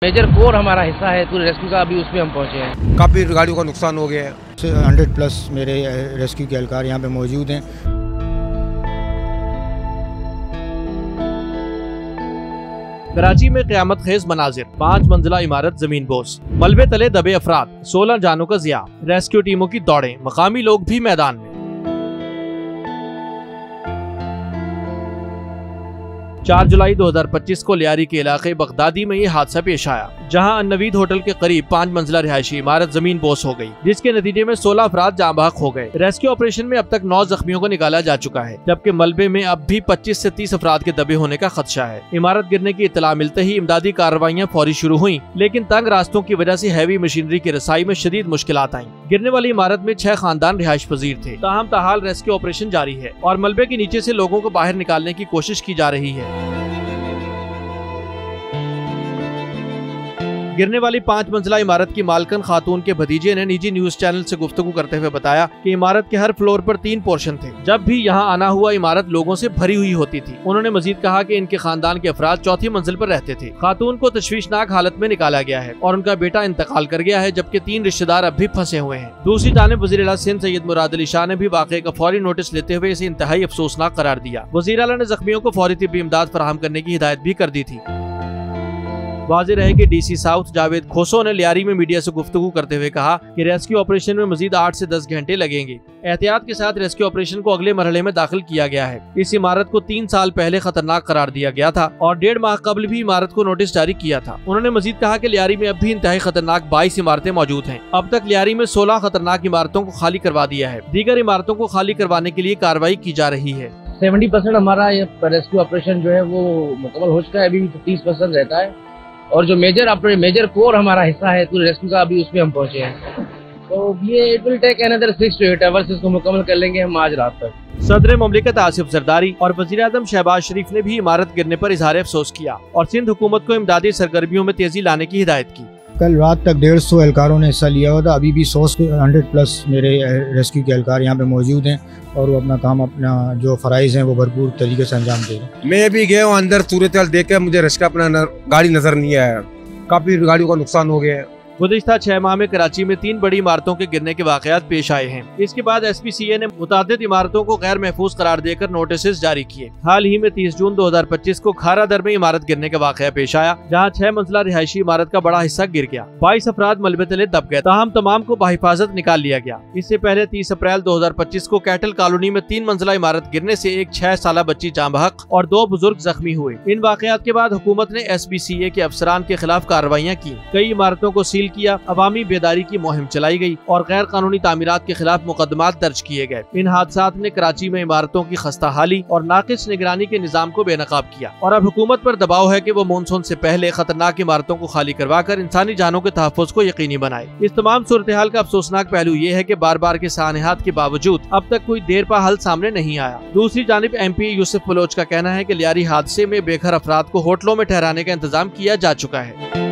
Major core हमारा हिस्सा है पूरे रेस्क्यू का, अभी उसमें हम पहुंचे हैं। काफ़ी गाड़ियों का नुकसान हो गया है। 100+ मेरे रेस्क्यू के एहलकार यहाँ पे मौजूद हैं। कराची में क़यामत खेज मनाजिर, 5 मंजिला इमारत जमीन बोस, मलबे तले दबे अफराद, 16 जानों का ज़िया, रेस्क्यू टीमों की दौड़ें, मकामी लोग भी मैदान में। 4 जुलाई 2025 को लियारी के इलाके बगदादी में ये हादसा पेश आया, जहां अन्नवीद होटल के करीब 5 मंजिला रिहायशी इमारत जमीन बोस हो गई, जिसके नतीजे में 16 अफराद जाँ बहक हो गए। रेस्क्यू ऑपरेशन में अब तक 9 जख्मियों को निकाला जा चुका है, जबकि मलबे में अब भी 25 से 30 अफराद के दबे होने का खदशा है। इमारत गिरने की इत्तला मिलते ही इमदादी कार्रवाइयाँ फौरी शुरू हुई, लेकिन तंग रास्तों की वजह से हैवी मशीनरी की रसाई में शदीद मुश्किलात आईं। गिरने वाली इमारत में 6 खानदान रिहायश पजीर थे। ताहम ताहाल रेस्क्यू ऑपरेशन जारी है और मलबे के नीचे से लोगों को बाहर निकालने की कोशिश की जा रही है। गिरने वाली 5 मंजिला इमारत की मालकन खातून के भतीजे ने निजी न्यूज चैनल से गुफ्तगू करते हुए बताया कि इमारत के हर फ्लोर पर 3 पोर्शन थे। जब भी यहाँ आना हुआ इमारत लोगों से भरी हुई होती थी। उन्होंने मजीद कहा कि इनके खानदान के अफराद 4थी मंजिल पर रहते थे। खातून को तशवीशनाक हालत में निकाला गया है और उनका बेटा इंतकाल कर गया है, जबकि 3 रिश्तेदार अब भी फंसे हुए हैं। दूसरी जानिब वज़ीर आला सिंध सैयद मुराद अली शाह ने भी वाक़े का फौरी नोटिस लेते हुए इसे इंतहाई अफसोसनाक करार दिया। वज़ीर आला ने जख्मियों को फौरी तिब्बी इमदाद फराहम करने की हिदायत भी कर दी थी। वाज़ेह रहे कि डीसी साउथ जावेद खोसो ने लियारी में मीडिया से गुफ्तगू करते हुए कहा कि रेस्क्यू ऑपरेशन में मजीद 8 से 10 घंटे लगेंगे। एहतियात के साथ रेस्क्यू ऑपरेशन को अगले मरहले में दाखिल किया गया है। इस इमारत को 3 साल पहले खतरनाक करार दिया गया था और 1.5 माह कबल भी इमारत को नोटिस जारी किया था। उन्होंने मजीद कहा कि लियारी में अब भी इंतहाई खतरनाक 22 इमारतें मौजूद हैं। अब तक लियारी में 16 खतरनाक इमारतों को खाली करवा दिया है। दीगर इमारतों को खाली करवाने के लिए कार्रवाई की जा रही है। 70% हमारा ये रेस्क्यू ऑपरेशन जो है वो मुकम्मल हो चुका है, अभी 30% रहता है और जो मेजर कोर हमारा हिस्सा है पूरे रेस्क्यू का, अभी उसमें हम पहुंचे हैं। तो ये it will take another 6 to 8 hours, इसको मुकम्मल कर लेंगे हम आज रात तक। सदर मुमलिकत आसिफ जरदारी और वज़ीर आज़म शहबाज शरीफ ने भी इमारत गिरने पर इजहार अफसोस किया और सिंध हुकूमत को इमदादी सरगर्मियों में तेजी लाने की हिदायत की। कल रात तक 150 एहलकारों ने हिस्सा लिया हुआ था। अभी भी 100+ मेरे रेस्क्यू के एहलकार यहाँ पे मौजूद हैं और वो अपना जो फ़राइज़ हैं वो भरपूर तरीके से अंजाम दे रहे हैं। मैं भी गया हूँ अंदर, सूरत हाल देख के मुझे रेस्क्यू अपना गाड़ी नजर नहीं आया। काफ़ी गाड़ियों का नुकसान हो गया है। गुज़िश्ता 6 माह में कराची में 3 बड़ी इमारतों के गिरने के वाक़यात पेश आए हैं। इसके बाद SPCA ने मुतादिद इमारतों को गैर महफूज करार देकर नोटिस जारी किए। हाल ही में 30 जून 2025 को खारा दर में इमारत गिरने का वाक़या पेश आया, जहां 6 मंजिला रिहायशी इमारत का बड़ा हिस्सा गिर गया। 22 अफराद मलबे तले दब गए, ताहम तमाम को बाहिफाजत निकाल लिया गया। इससे पहले 30 अप्रैल 2025 को कैटल कॉलोनी में 3 मंजिला इमारत गिरने से एक 6 साला बच्ची जाँ बहक और 2 बुजुर्ग जख्मी हुए। इन वाक़यात के बाद हुकूमत ने SPCA के अफसरान के खिलाफ कार्रवाइयाँ की, कई इमारतों को सील किया, अवामी बेदारी की मुहिम चलाई गई और गैर कानूनी तामीरात के खिलाफ मुकदमात दर्ज किए गए। इन हादसात ने कराची में इमारतों की खस्ताहाली और नाकिस निगरानी के निजाम को बेनकाब किया और अब हुकूमत पर दबाव है कि वो मानसून से पहले खतरनाक इमारतों को खाली करवा कर इंसानी जानों के तहफ़्फ़ुज़ को यकीनी बनाए। इस तमाम सूरत हाल का अफसोसनाक पहलू ये है कि बार बार के सानहात के बावजूद अब तक कोई देर पा हल सामने नहीं आया। दूसरी जानिब MP यूसुफ बलोच का कहना है कि लियारी हादसे में बेघर अफराद को होटलों में ठहराने का इंतजाम किया जा चुका है।